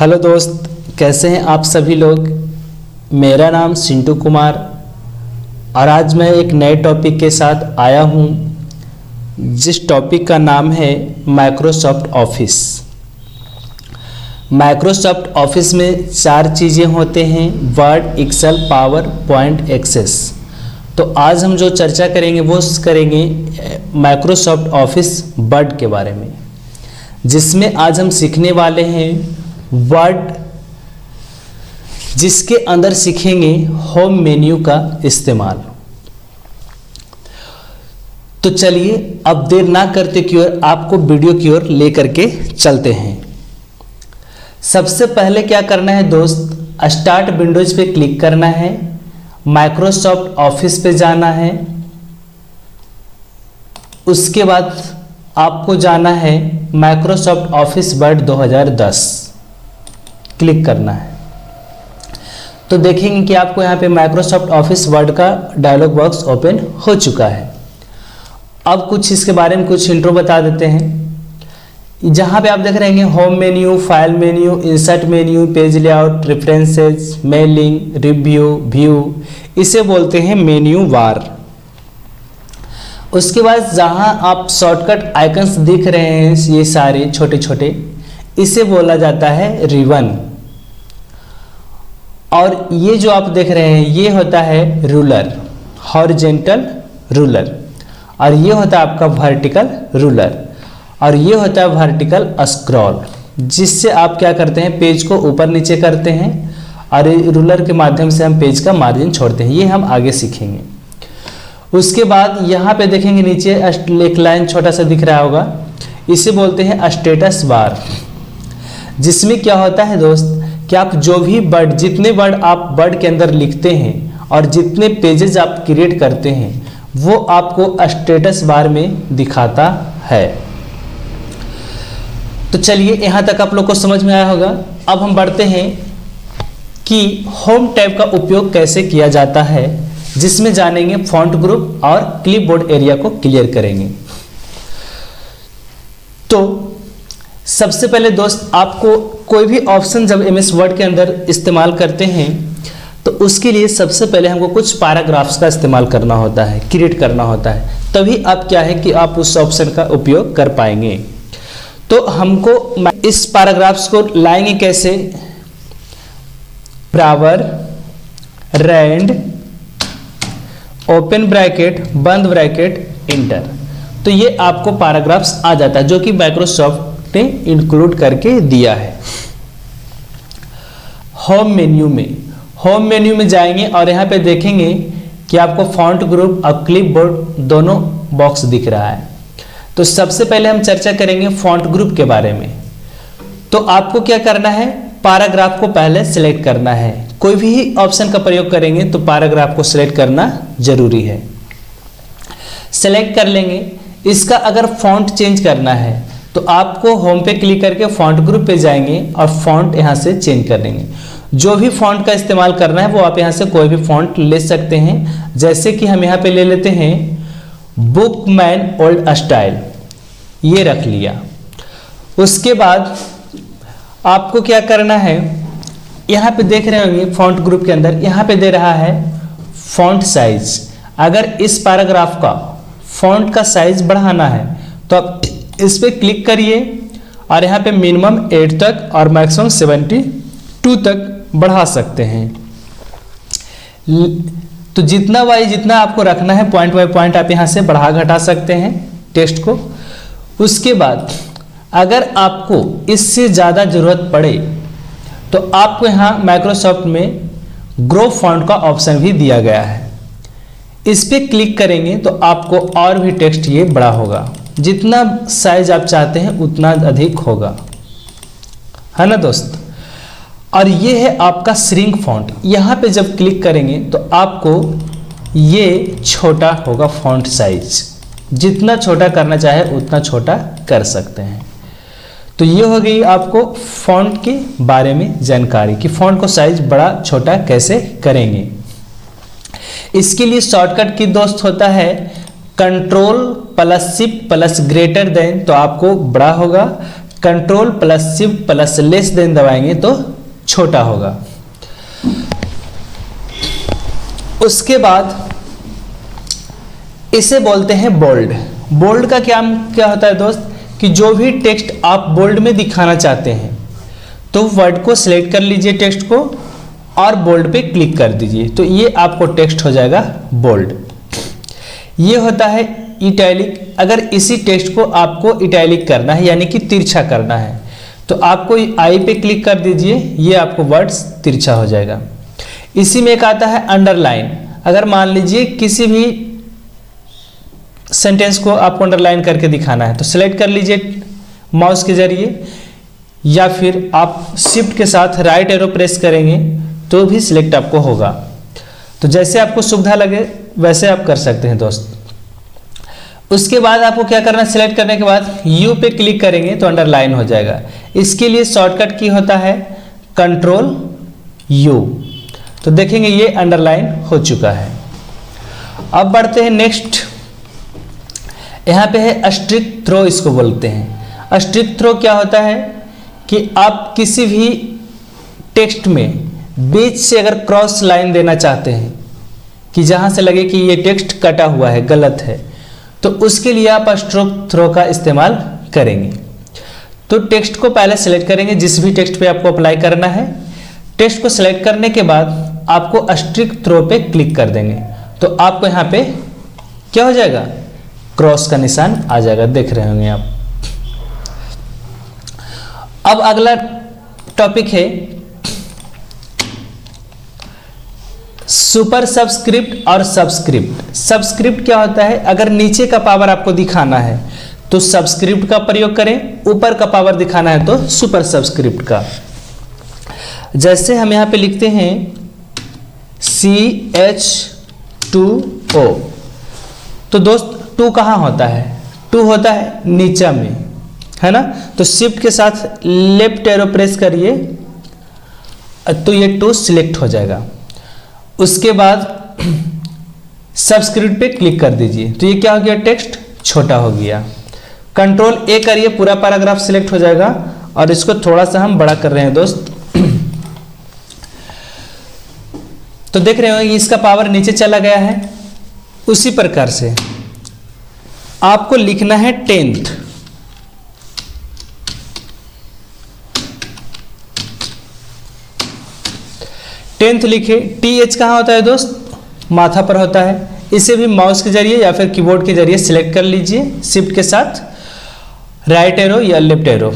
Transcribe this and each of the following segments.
Hello दोस्त, कैसे हैं आप सभी लोग। मेरा नाम सिंटू कुमार और आज मैं एक नए टॉपिक के साथ आया हूं, जिस टॉपिक का नाम है माइक्रोसॉफ्ट ऑफिस। माइक्रोसॉफ्ट ऑफिस में 4 चीज़ें होते हैं: Word, Excel, PowerPoint, Access. तो आज हम जो चर्चा करेंगे वो करेंगे माइक्रोसॉफ्ट ऑफिस वर्ड के बारे में, जिसमें आज हम सीखने वाले हैं वर्ड, जिसके अंदर सीखेंगे होम मेन्यू का इस्तेमाल। तो चलिए अब देर ना करते की ओर आपको वीडियो की ओर लेकर के चलते हैं। सबसे पहले क्या करना है दोस्त, स्टार्ट विंडोज पे क्लिक करना है, माइक्रोसॉफ्ट ऑफिस पे जाना है। उसके बाद आपको जाना है माइक्रोसॉफ्ट ऑफिस वर्ड 2010, क्लिक करना है। तो देखेंगे कि आपको यहाँ पे माइक्रोसॉफ्ट ऑफिस वर्ड का डायलॉग बॉक्स ओपन हो चुका है। अब कुछ इसके बारे में कुछ इंट्रो बता देते हैं। जहाँ पे आप देख रहे हैं home menu, file menu, insert menu, page layout, references, mailing, review, view, इसे बोलते हैं मेन्यू बार। उसके बाद जहाँ आप शॉर्टकट आइकन्स दिख रहे हैं ये सारे छोटे छोटे, इसे बोला जाता है रिबन। और ये जो आप देख रहे हैं ये होता है रूलर, हॉरिजेंटल रूलर, और ये होता है आपका वर्टिकल रूलर, और ये होता है वर्टिकल स्क्रॉल, जिससे आप क्या करते हैं पेज को ऊपर नीचे करते हैं और रूलर के माध्यम से हम पेज का मार्जिन छोड़ते हैं। ये हम आगे सीखेंगे। उसके बाद यहाँ पे देखेंगे नीचे एक लाइन छोटा सा दिख रहा होगा, इसे बोलते हैं स्टेटस बार, जिसमें क्या होता है दोस्त कि आप जो भी वर्ड, जितने वर्ड आप वर्ड के अंदर लिखते हैं और जितने पेजेस आप क्रिएट करते हैं वो आपको स्टेटस बार में दिखाता है। तो चलिए यहाँ तक आप लोग को समझ में आया होगा। अब हम बढ़ते हैं कि होम टैब का उपयोग कैसे किया जाता है, जिसमें जानेंगे फॉन्ट ग्रुप और क्लिपबोर्ड एरिया को क्लियर करेंगे। तो सबसे पहले दोस्त, आपको कोई भी ऑप्शन जब एमएस वर्ड के अंदर इस्तेमाल करते हैं तो उसके लिए सबसे पहले हमको कुछ पैराग्राफ्स का इस्तेमाल करना होता है, क्रिएट करना होता है, तभी आप क्या है कि आप उस ऑप्शन का उपयोग कर पाएंगे। तो हमको इस पैराग्राफ्स को लाएंगे कैसे, बराबर रैंड ओपन ब्रैकेट बंद ब्रैकेट इंटर। तो ये आपको पैराग्राफ्स आ जाता है, जो कि माइक्रोसॉफ्ट ने इंक्लूड करके दिया है। होम मेन्यू में जाएंगे और यहाँ पे देखेंगे कि आपको फॉन्ट ग्रुप और क्लिपबोर्ड दोनों बॉक्स दिख रहा है। तो सबसे पहले हम चर्चा करेंगे फॉन्ट ग्रुप के बारे में। तो आपको क्या करना है, पैराग्राफ को पहले सिलेक्ट करना है। कोई भी ऑप्शन का प्रयोग करेंगे तो पैराग्राफ को सिलेक्ट करना जरूरी है। सिलेक्ट कर लेंगे। इसका अगर फॉन्ट चेंज करना है तो आपको होम पे क्लिक करके फॉन्ट ग्रुप पे जाएंगे और फॉन्ट यहाँ से चेंज कर लेंगे। जो भी फॉन्ट का इस्तेमाल करना है वो आप यहाँ से कोई भी फॉन्ट ले सकते हैं। जैसे कि हम यहाँ पे ले लेते हैं बुकमैन ओल्ड स्टाइल, ये रख लिया। उसके बाद आपको क्या करना है, यहाँ पे देख रहे होंगे फॉन्ट ग्रुप के अंदर यहाँ पे दे रहा है फॉन्ट साइज। अगर इस पैराग्राफ का फॉन्ट का साइज बढ़ाना है तो आप इस पे क्लिक करिए और यहाँ पे मिनिमम 8 तक और मैक्सिमम 72 तक बढ़ा सकते हैं। तो जितना आपको रखना है पॉइंट बाय पॉइंट आप यहाँ से बढ़ा घटा सकते हैं टेक्स्ट को। उसके बाद अगर आपको इससे ज़्यादा ज़रूरत पड़े तो आपको यहाँ माइक्रोसॉफ्ट में ग्रो फॉन्ट का ऑप्शन भी दिया गया है। इस पे क्लिक करेंगे तो आपको और भी टेक्स्ट ये बड़ा होगा, जितना साइज आप चाहते हैं उतना अधिक होगा, है ना दोस्त। और ये है आपका श्रिंक फॉन्ट। यहाँ पे जब क्लिक करेंगे तो आपको ये छोटा होगा फॉन्ट साइज, जितना छोटा करना चाहे उतना छोटा कर सकते हैं। तो ये हो गई आपको फॉन्ट के बारे में जानकारी कि फॉन्ट को साइज बड़ा छोटा कैसे करेंगे। इसके लिए शॉर्टकट की दोस्त होता है कंट्रोल+Shift+ ग्रेटर देन, तो आपको बड़ा होगा। Control plus shift plus less than दबाएंगे तो छोटा होगा। उसके बाद इसे बोलते हैं बोल्ड। बोल्ड का क्या होता है दोस्त कि जो भी टेक्स्ट आप बोल्ड में दिखाना चाहते हैं तो वर्ड को सिलेक्ट कर लीजिए, टेक्स्ट को, और बोल्ड पे क्लिक कर दीजिए तो ये आपको टेक्स्ट हो जाएगा बोल्ड। ये होता है इटैलिक। अगर इसी टेक्स्ट को आपको इटैलिक करना है यानी कि तिरछा करना है तो आपको आई पे क्लिक कर दीजिए, ये आपको वर्ड्स तिरछा हो जाएगा। इसी में एक आता है अंडरलाइन। अगर मान लीजिए किसी भी सेंटेंस को आपको अंडरलाइन करके दिखाना है तो सिलेक्ट कर लीजिए माउस के जरिए, या फिर आप शिफ्ट के साथ राइट एरो प्रेस करेंगे तो भी सिलेक्ट आपको होगा। तो जैसे आपको सुविधा लगे वैसे आप कर सकते हैं दोस्त। उसके बाद आपको क्या करना है, सिलेक्ट करने के बाद यू पे क्लिक करेंगे तो अंडरलाइन हो जाएगा। इसके लिए शॉर्टकट की होता है कंट्रोल यू। तो देखेंगे ये अंडरलाइन हो चुका है। अब बढ़ते हैं नेक्स्ट। यहाँ पे है अस्ट्रिक थ्रो, इसको बोलते हैं। अस्ट्रिक थ्रो क्या होता है कि आप किसी भी टेक्स्ट में बीच से अगर क्रॉस लाइन देना चाहते हैं कि जहाँ से लगे कि ये टेक्स्ट कटा हुआ है, गलत है, तो उसके लिए आप अस्ट्रिक थ्रो का इस्तेमाल करेंगे। तो टेक्स्ट को पहले सेलेक्ट करेंगे, जिस भी टेक्स्ट पे आपको अप्लाई करना है। टेक्स्ट को सेलेक्ट करने के बाद आपको अस्ट्रिक थ्रो पे क्लिक कर देंगे तो आपको यहाँ पे क्या हो जाएगा, क्रॉस का निशान आ जाएगा, देख रहे होंगे आप। अब अगला टॉपिक है सुपर सबस्क्रिप्ट और सबस्क्रिप्ट। सबस्क्रिप्ट क्या होता है, अगर नीचे का पावर आपको दिखाना है तो सबस्क्रिप्ट का प्रयोग करें, ऊपर का पावर दिखाना है तो सुपर सबस्क्रिप्ट का। जैसे हम यहाँ पे लिखते हैं CH2O, तो दोस्त 2 कहाँ होता है, 2 होता है नीचा में, है ना। तो शिफ्ट के साथ लेफ्ट एरो प्रेस करिए तो ये 2 सिलेक्ट हो जाएगा। उसके बाद सबस्क्रिप्ट पे क्लिक कर दीजिए तो ये क्या हो गया, टेक्स्ट छोटा हो गया। कंट्रोल ए करिए, पूरा पैराग्राफ सिलेक्ट हो जाएगा। और इसको थोड़ा सा हम बड़ा कर रहे हैं दोस्त। तो देख रहे हो इसका पावर नीचे चला गया है। उसी प्रकार से आपको लिखना है 10th। लिखे, TH कहाँ होता है दोस्त, माथा पर होता है। इसे भी माउस के जरिए या फिर कीबोर्ड के जरिए सिलेक्ट कर लीजिए, शिफ्ट के साथ राइट एरो या लेफ्ट एरो।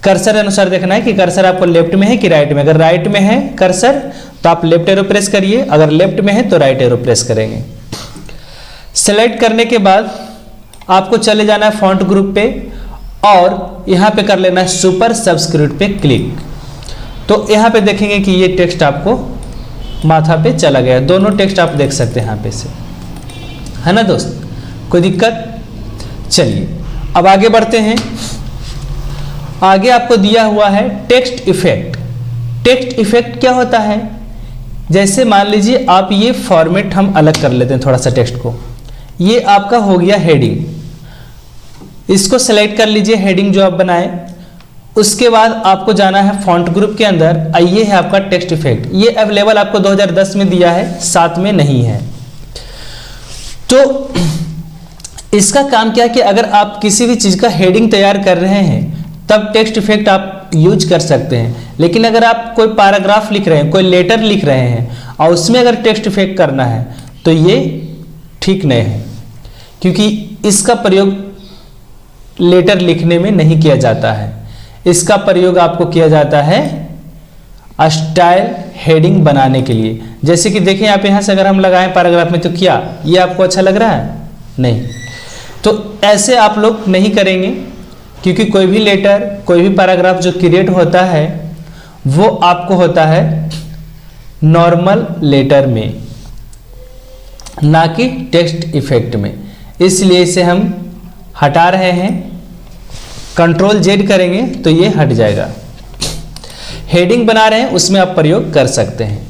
कर्सर अनुसार देखना है कि कर्सर आपको लेफ्ट में है कि राइट में। अगर राइट में है कर्सर तो आप लेफ्ट एरो प्रेस करिए, अगर लेफ्ट में है तो राइट एरो प्रेस करेंगे। सेलेक्ट करने के बाद आपको चले जाना है फॉन्ट ग्रुप पे और यहाँ पे कर लेना है सुपर सबस्क्रिप्ट पे क्लिक। तो यहाँ पे देखेंगे कि ये टेक्स्ट आपको माथा पे चला गया। दोनों टेक्स्ट आप देख सकते हैं यहाँ पे से, है ना दोस्त, कोई दिक्कत। चलिए अब आगे बढ़ते हैं। आगे आपको दिया हुआ है टेक्स्ट इफेक्ट। टेक्स्ट इफेक्ट क्या होता है, जैसे मान लीजिए आप ये फॉर्मेट हम अलग कर लेते हैं थोड़ा सा टेक्स्ट को। ये आपका हो गया हेडिंग, इसको सेलेक्ट कर लीजिए हेडिंग जो आप बनाए। उसके बाद आपको जाना है फॉन्ट ग्रुप के अंदर, ये है आपका टेक्स्ट इफेक्ट। ये अवेलेबल आपको 2010 में दिया है, 7 में नहीं है। तो इसका काम क्या है कि अगर आप किसी भी चीज़ का हेडिंग तैयार कर रहे हैं तब टेक्स्ट इफेक्ट आप यूज कर सकते हैं। लेकिन अगर आप कोई पैराग्राफ लिख रहे हैं, कोई लेटर लिख रहे हैं और उसमें अगर टेक्स्ट इफेक्ट करना है तो ये ठीक नहीं है, क्योंकि इसका प्रयोग लेटर लिखने में नहीं किया जाता है। इसका प्रयोग आपको किया जाता है स्टाइल हेडिंग बनाने के लिए। जैसे कि देखिए आप यहाँ से अगर हम लगाएं पैराग्राफ में तो क्या ये आपको अच्छा लग रहा है, नहीं। तो ऐसे आप लोग नहीं करेंगे, क्योंकि कोई भी लेटर, कोई भी पैराग्राफ जो क्रिएट होता है वो आपको होता है नॉर्मल लेटर में, ना कि टेक्स्ट इफेक्ट में। इसलिए इसे हम हटा रहे हैं, कंट्रोल जेड करेंगे तो ये हट जाएगा। हेडिंग बना रहे हैं उसमें आप प्रयोग कर सकते हैं।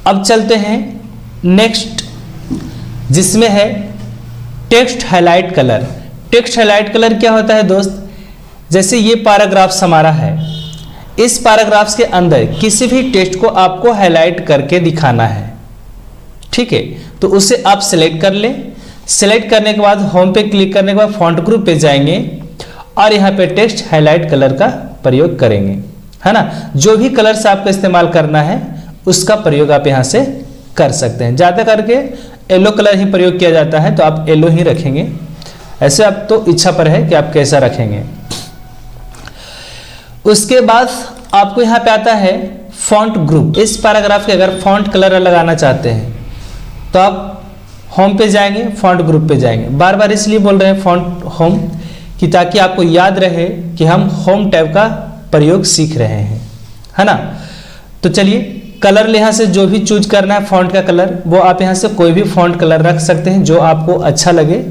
अब चलते हैं नेक्स्ट, जिसमें है text highlight colour. Text highlight colour क्या होता है दोस्त, जैसे ये पैराग्राफ्स हमारा है, इस पैराग्राफ्स के अंदर किसी भी टेक्स्ट को आपको हाईलाइट करके दिखाना है, ठीक है। तो उसे आप सिलेक्ट कर लें। सिलेक्ट करने के बाद होम पे क्लिक करने के बाद फॉन्ट ग्रुप पे जाएंगे और यहाँ पे टेक्स्ट हाईलाइट कलर का प्रयोग करेंगे, है ना। जो भी कलर से आपको इस्तेमाल करना है उसका प्रयोग आप यहाँ से कर सकते हैं। ज़्यादा करके येलो कलर ही प्रयोग किया जाता है, तो आप येलो ही रखेंगे। ऐसे आप तो इच्छा पर है कि आप कैसा रखेंगे। उसके बाद आपको यहाँ पे आता है फॉन्ट ग्रुप। इस पैराग्राफ के अगर फॉन्ट कलर लगाना चाहते हैं तो आप होम पे जाएंगे, फॉन्ट ग्रुप पे जाएंगे। बार बार इसलिए बोल रहे हैं फॉन्ट होम कि ताकि आपको याद रहे कि हम होम टैब का प्रयोग सीख रहे हैं, है ना। तो चलिए कलर यहाँ से जो भी चूज करना है फॉन्ट का कलर, वो आप यहाँ से कोई भी फॉन्ट कलर रख सकते हैं, जो आपको अच्छा लगे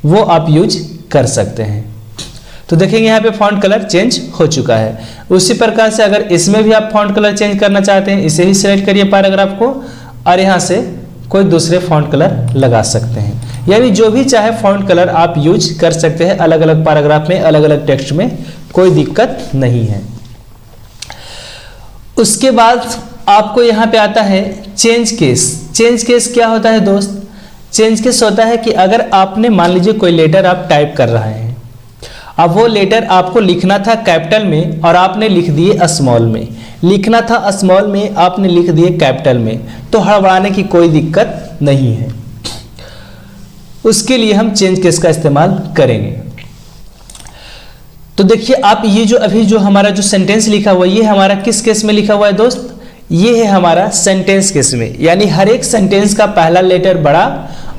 वो आप यूज कर सकते हैं। तो देखेंगे यहाँ पे फॉन्ट कलर चेंज हो चुका है। उसी प्रकार से अगर इसमें भी आप फॉन्ट कलर चेंज करना चाहते हैं, इसे ही सिलेक्ट करिए पैराग्राफ को और यहाँ से कोई दूसरे फॉन्ट कलर लगा सकते हैं। यानी जो भी चाहे फॉन्ट कलर आप यूज कर सकते हैं अलग अलग पैराग्राफ में, अलग अलग टेक्स्ट में, कोई दिक्कत नहीं है। उसके बाद आपको यहाँ पे आता है चेंज केस। चेंज केस क्या होता है दोस्त? चेंज केस होता है कि अगर आपने मान लीजिए कोई लेटर आप टाइप कर रहे हैं, अब वो लेटर आपको लिखना था कैपिटल में और आपने लिख दिए स्मॉल में, लिखना था स्मॉल में आपने लिख दिए कैपिटल में, तो हड़बड़ाने की कोई दिक्कत नहीं है। उसके लिए हम चेंज केस का इस्तेमाल करेंगे। तो देखिए आप ये जो अभी जो हमारा जो सेंटेंस लिखा हुआ है, ये हमारा किस केस में लिखा हुआ है दोस्त? ये है हमारा सेंटेंस केस में। यानी हर एक सेंटेंस का पहला लेटर बड़ा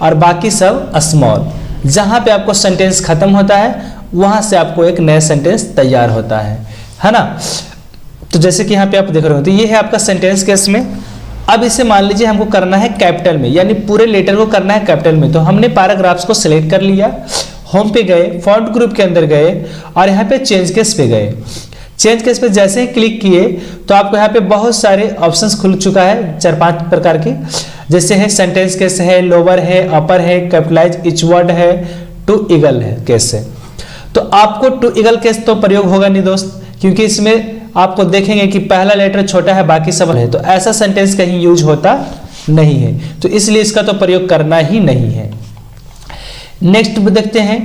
और बाकी सब स्मॉल। जहां पे आपको सेंटेंस खत्म होता है वहां से आपको एक नया सेंटेंस तैयार होता है ना। तो जैसे कि यहाँ पे आप देख रहे हो, तो ये है आपका सेंटेंस केस में। अब इसे मान लीजिए हमको करना है कैपिटल में, यानी पूरे लेटर को करना है कैपिटल में। तो हमने पैराग्राफ्स को सिलेक्ट कर लिया, होम पे गए, फॉन्ट ग्रुप के अंदर गए और यहाँ पे चेंज केस पे गए। चेंज केस पे जैसे ही क्लिक किए तो आपको यहाँ पे बहुत सारे ऑप्शंस खुल चुका है, 4-5 प्रकार के, जैसे है सेंटेंस केस है, लोअर है, अपर है, कैपिटलाइज ईच वर्ड है, टू ईगल है केस है। तो आपको टू ईगल केस तो प्रयोग होगा नहीं दोस्त, क्योंकि इसमें आपको देखेंगे कि पहला लेटर छोटा है बाकी सब है, तो ऐसा सेंटेंस कहीं यूज होता नहीं है, तो इसलिए इसका तो प्रयोग करना ही नहीं है। नेक्स्ट देखते हैं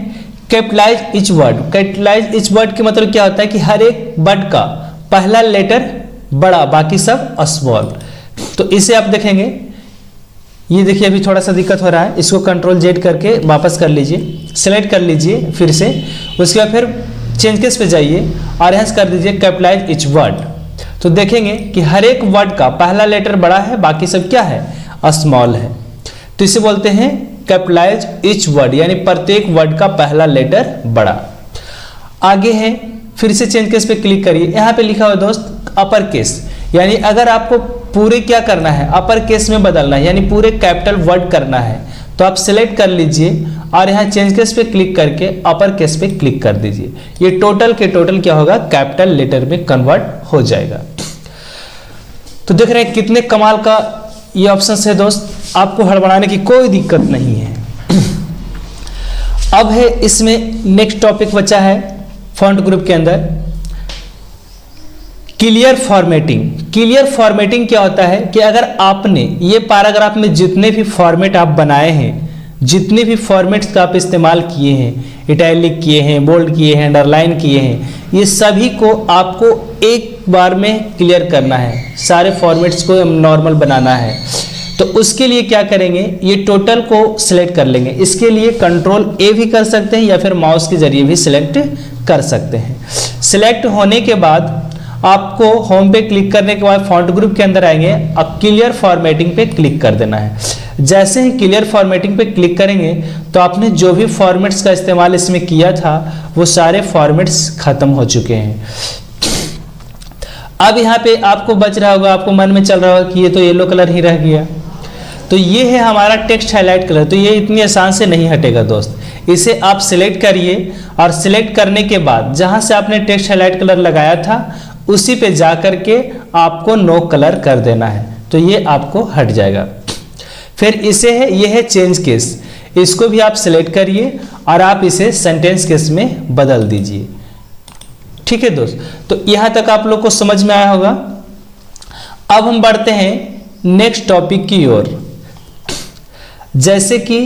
capitalize each word. Capitalize each word के मतलब क्या होता है कि हर एक वर्ड का पहला लेटर बड़ा बाकी सब स्मॉल। तो इसे आप देखेंगे, ये देखिए अभी थोड़ा सा दिक्कत हो रहा है, इसको कंट्रोल जेड करके वापस कर लीजिए, सेलेक्ट कर लीजिए फिर से। उसके बाद फिर चेंज केस पे जाइए और यहाँ से कर दीजिए कैपिटलाइज ईच वर्ड। तो देखेंगे कि हर एक वर्ड का पहला लेटर बड़ा है बाकी सब क्या है? स्मॉल है। तो इसे बोलते हैं कैपिटलाइज ईच वर्ड, यानी प्रत्येक वर्ड का पहला लेटर बड़ा। आगे है, फिर से चेंज केस पे क्लिक करिए। यहाँ पे लिखा हुआ दोस्त अपर केस, यानी अगर आपको पूरे क्या करना है, अपर केस में बदलना है, यानी पूरे कैपिटल वर्ड करना है, तो आप सिलेक्ट कर लीजिए और यहाँ चेंज केस पे क्लिक करके अपर केस पे क्लिक कर दीजिए। ये टोटल के टोटल क्या होगा? कैपिटल लेटर में कन्वर्ट हो जाएगा। तो देख रहे हैं कितने कमाल का ये ऑप्शन है दोस्त, आपको हड़बड़ाने की कोई दिक्कत नहीं है। अब है इसमें नेक्स्ट टॉपिक बचा है फॉन्ट ग्रुप के अंदर क्लियर फॉर्मेटिंग। क्लियर फॉर्मेटिंग क्या होता है कि अगर आपने ये पैराग्राफ में जितने भी फॉर्मेट आप बनाए हैं, जितने भी फॉर्मेट्स का आप इस्तेमाल किए हैं, इटैलिक किए हैं, बोल्ड किए हैं, अंडरलाइन किए हैं, ये सभी को आपको एक बार में क्लियर करना है। सारे फॉर्मेट्स को नॉर्मल बनाना है। तो उसके लिए क्या करेंगे, ये टोटल को सिलेक्ट कर लेंगे। इसके लिए कंट्रोल ए भी कर सकते हैं या फिर माउस के जरिए भी सिलेक्ट कर सकते हैं। सिलेक्ट होने के बाद आपको होम पे क्लिक करने के बाद फॉन्ट ग्रुप के अंदर आएंगे, अब क्लियर फॉर्मेटिंग पे क्लिक कर देना है। जैसे ही क्लियर फॉर्मेटिंग पे क्लिक करेंगे तो आपने जो भी फॉर्मेट्स का इस्तेमाल इसमें किया था वो सारे फॉर्मेट्स खत्म हो चुके हैं। अब यहाँ पे आपको बच रहा होगा, आपको मन में चल रहा होगा कि ये तो येलो कलर ही रह गया। तो ये है हमारा टेक्स्ट हाईलाइट कलर। तो ये इतनी आसान से नहीं हटेगा दोस्त। इसे आप सिलेक्ट करिए और सिलेक्ट करने के बाद जहाँ से आपने टेक्स्ट हाईलाइट कलर लगाया था उसी पे जा करके आपको नो कलर कर देना है, तो ये आपको हट जाएगा। फिर इसे है, ये है चेंज केस, इसको भी आप सिलेक्ट करिए और आप इसे सेंटेंस केस में बदल दीजिए। ठीक है दोस्त, तो यहां तक आप लोग को समझ में आया होगा। अब हम बढ़ते हैं नेक्स्ट टॉपिक की ओर। जैसे कि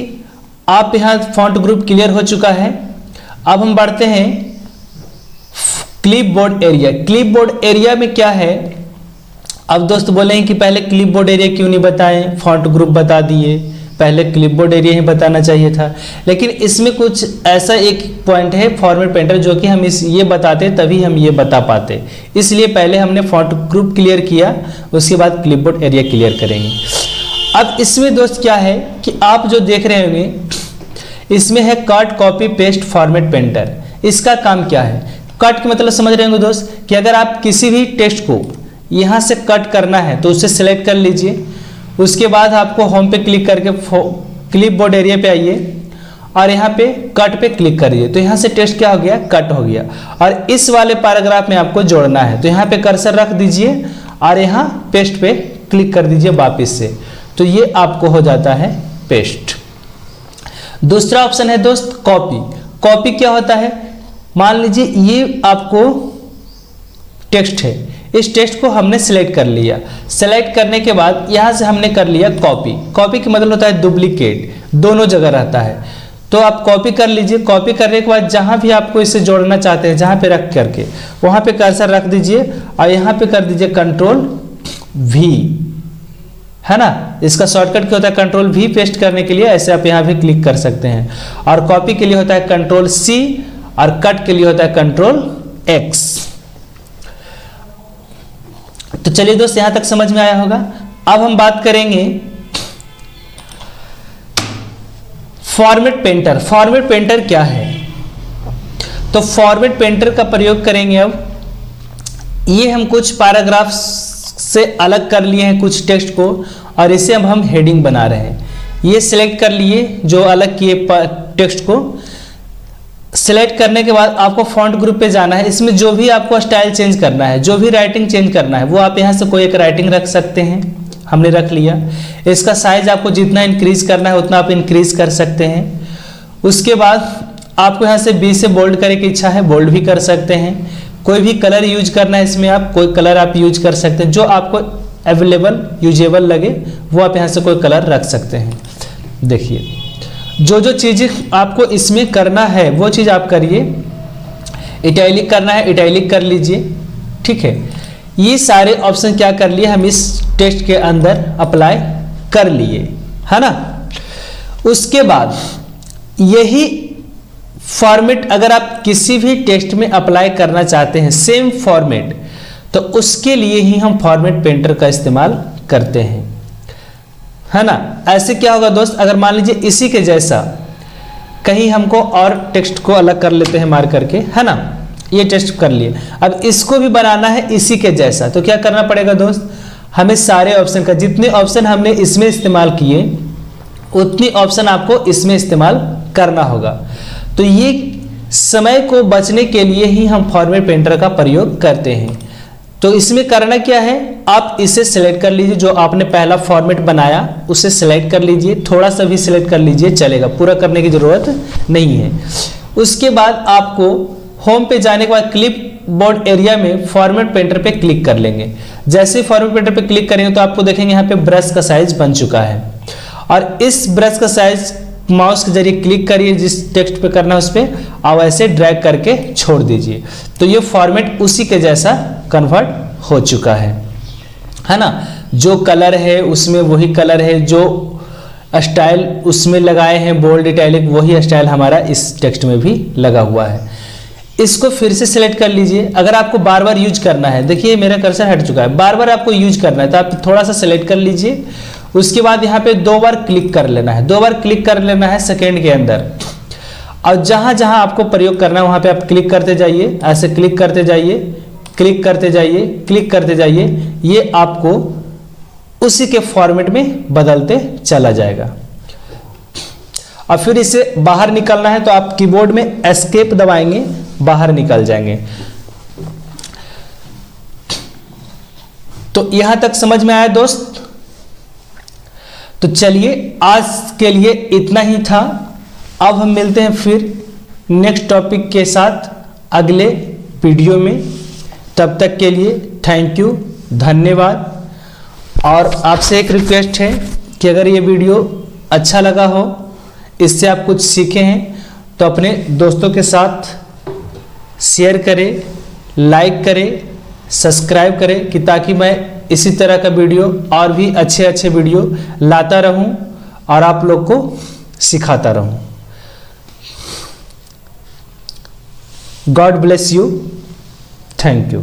आप यहां फॉन्ट ग्रुप क्लियर हो चुका है, अब हम बढ़ते हैं क्लिपबोर्ड एरिया। क्लिपबोर्ड एरिया में क्या है, अब दोस्त बोलेंगे कि पहले क्लिपबोर्ड एरिया क्यों नहीं बताएं, फॉन्ट ग्रुप बता दिए, पहले क्लिपबोर्ड एरिया ही बताना चाहिए था। लेकिन इसमें कुछ ऐसा एक पॉइंट है फॉर्मेट पेंटर जो कि हम ये बताते तभी हम ये बता पाते, इसलिए पहले हमने फॉन्ट ग्रुप क्लियर किया, उसके बाद क्लिपबोर्ड एरिया क्लियर करेंगे। अब इसमें दोस्त क्या है कि आप जो देख रहे होंगे, इसमें है cut copy paste format painter. इसका काम क्या है, कट का मतलब समझ रहे होंगे दोस्त कि अगर आप किसी भी टेक्स्ट को यहाँ से कट करना है तो उसे सिलेक्ट कर लीजिए, उसके बाद आपको होम पे क्लिक करके क्लिपबोर्ड एरिया पे आइए और यहाँ पे कट पे क्लिक करिए, तो यहाँ से टेक्स्ट क्या हो गया, कट हो गया। और इस वाले पैराग्राफ में आपको जोड़ना है तो यहाँ पे कर्सर रख दीजिए और यहाँ पेस्ट पे क्लिक कर दीजिए वापिस से, तो ये आपको हो जाता है पेस्ट। दूसरा ऑप्शन है दोस्त कॉपी। कॉपी क्या होता है, मान लीजिए ये आपको टेक्स्ट है, इस टेक्स्ट को हमने सिलेक्ट कर लिया, सिलेक्ट करने के बाद यहाँ से हमने कर लिया कॉपी। कॉपी का मतलब होता है डुप्लीकेट, दोनों जगह रहता है, तो आप कॉपी कर लीजिए। कॉपी करने के बाद जहाँ भी आपको इसे जोड़ना चाहते हैं, जहाँ पे रख करके वहाँ पे कर्सर रख दीजिए और यहाँ पे कर दीजिए कंट्रोल V, है ना। इसका शॉर्टकट क्या होता है, कंट्रोल V पेस्ट करने के लिए ऐसे आप यहाँ भी क्लिक कर सकते हैं, और कॉपी के लिए होता है कंट्रोल C और कट के लिए होता है कंट्रोल X। तो चलिए दोस्त यहां तक समझ में आया होगा। अब हम बात करेंगे फॉर्मेट पेंटर। फॉर्मेट पेंटर क्या है, तो फॉर्मेट पेंटर का प्रयोग करेंगे। अब ये हम कुछ पैराग्राफ से अलग कर लिए हैं कुछ टेक्स्ट को, और इसे अब हम हेडिंग बना रहे हैं। ये सिलेक्ट कर लिए जो अलग किए टेक्स्ट को, सिलेक्ट करने के बाद आपको फॉन्ट ग्रुप पे जाना है। इसमें जो भी आपको स्टाइल चेंज करना है, जो भी राइटिंग चेंज करना है, वो आप यहाँ से कोई एक राइटिंग रख सकते हैं, हमने रख लिया। इसका साइज आपको जितना इंक्रीज करना है उतना आप इंक्रीज कर सकते हैं। उसके बाद आपको यहाँ से बी से बोल्ड करने की इच्छा है, बोल्ड भी कर सकते हैं। कोई भी कलर यूज करना है इसमें, आप कोई कलर आप यूज कर सकते हैं, जो आपको अवेलेबल यूजेबल लगे वो आप यहाँ से कोई कलर रख सकते हैं। देखिए जो जो चीज़ें आपको इसमें करना है वो चीज़ आप करिए। इटैलिक करना है, इटैलिक कर लीजिए, ठीक है। ये सारे ऑप्शन क्या कर लिए, हम इस टेक्स्ट के अंदर अप्लाई कर लिए, है ना। उसके बाद यही फॉर्मेट अगर आप किसी भी टेक्स्ट में अप्लाई करना चाहते हैं, सेम फॉर्मेट, तो उसके लिए ही हम फॉर्मेट पेंटर का इस्तेमाल करते हैं, है ना। ऐसे क्या होगा दोस्त, अगर मान लीजिए इसी के जैसा कहीं हमको और टेक्स्ट को अलग कर लेते हैं मार करके, है ना, ये टेक्स्ट कर लिए, अब इसको भी बनाना है इसी के जैसा, तो क्या करना पड़ेगा दोस्त, हमें सारे ऑप्शन का, जितने ऑप्शन हमने इसमें इस्तेमाल किए उतनी ऑप्शन आपको इसमें इस्तेमाल करना होगा। तो ये समय को बचने के लिए ही हम फॉर्मेट पेंटर का प्रयोग करते हैं। तो इसमें करना क्या है, आप इसे सिलेक्ट कर लीजिए, जो आपने पहला फॉर्मेट बनाया उसे सिलेक्ट कर लीजिए, थोड़ा सा भी सिलेक्ट कर लीजिए चलेगा, पूरा करने की जरूरत नहीं है। उसके बाद आपको होम पे जाने के बाद क्लिपबोर्ड एरिया में फॉर्मेट पेंटर पे क्लिक कर लेंगे। जैसे ही फॉर्मेट पेंटर पे क्लिक करेंगे तो आपको देखेंगे यहाँ पे ब्रश का साइज बन चुका है, और इस ब्रश का साइज माउस के जरिए क्लिक करिए, जिस टेक्स्ट पे करना है उस पर, और ऐसे ड्रैग करके छोड़ दीजिए, तो ये फॉर्मेट उसी के जैसा कन्वर्ट हो चुका है ना। जो कलर है उसमें वही कलर है, जो स्टाइल उसमें लगाए हैं बोल्ड इटैलिक, वही स्टाइल हमारा इस टेक्स्ट में भी लगा हुआ है। इसको फिर से सिलेक्ट कर लीजिए। अगर आपको बार बार यूज करना है, देखिए मेरा कर्सर हट चुका है, बार बार आपको यूज करना है तो आप थोड़ा सा सिलेक्ट कर लीजिए। उसके बाद यहाँ पे 2 बार क्लिक कर लेना है, 2 बार क्लिक कर लेना है सेकेंड के अंदर, और जहां जहां आपको प्रयोग करना है वहां पे आप क्लिक करते जाइए, ऐसे क्लिक करते जाइए, क्लिक करते जाइए, क्लिक करते जाइए, ये आपको उसी के फॉर्मेट में बदलते चला जाएगा। और फिर इसे बाहर निकलना है तो आप कीबोर्ड में एस्केप दबाएंगे, बाहर निकल जाएंगे। तो यहां तक समझ में आया दोस्त। तो चलिए आज के लिए इतना ही था। अब हम मिलते हैं फिर नेक्स्ट टॉपिक के साथ अगले वीडियो में। तब तक के लिए थैंक यू, धन्यवाद। और आपसे एक रिक्वेस्ट है कि अगर ये वीडियो अच्छा लगा हो, इससे आप कुछ सीखे हैं, तो अपने दोस्तों के साथ शेयर करें, लाइक करें, सब्सक्राइब करें, कि ताकि मैं इसी तरह का वीडियो और भी अच्छे अच्छे वीडियो लाता रहूं और आप लोग को सिखाता रहूं। God bless you, thank you.